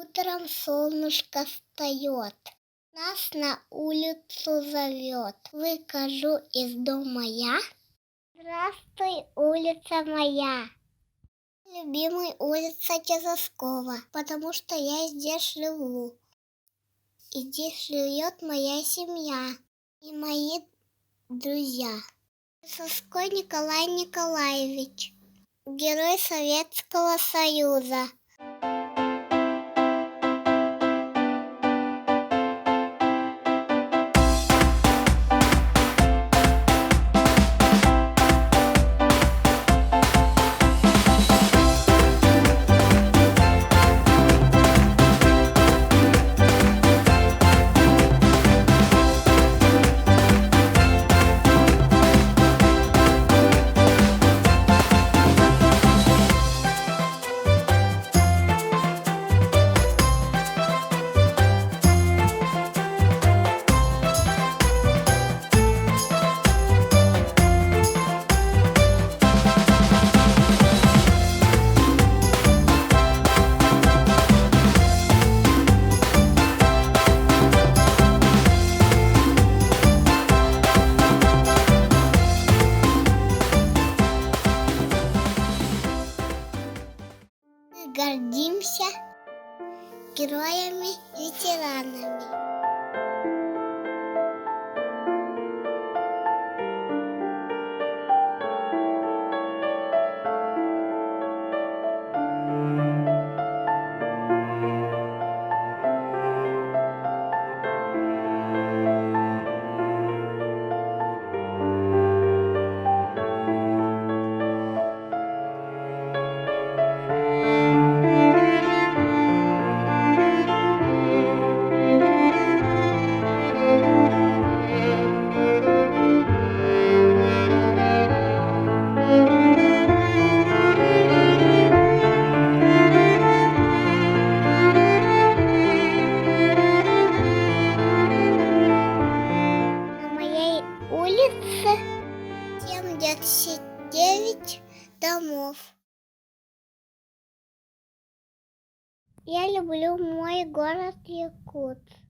Утром солнышко встает, нас на улицу зовет. Выхожу из дома я. Здравствуй, улица моя. Любимая улица Тязовского, потому что я здесь живу. И здесь живет моя семья и мои друзья. Тязовской Николай Николаевич, герой Советского Союза. Мы гордимся героями-ветеранами. На моей улице 79 домов. Я люблю мой город Якутск.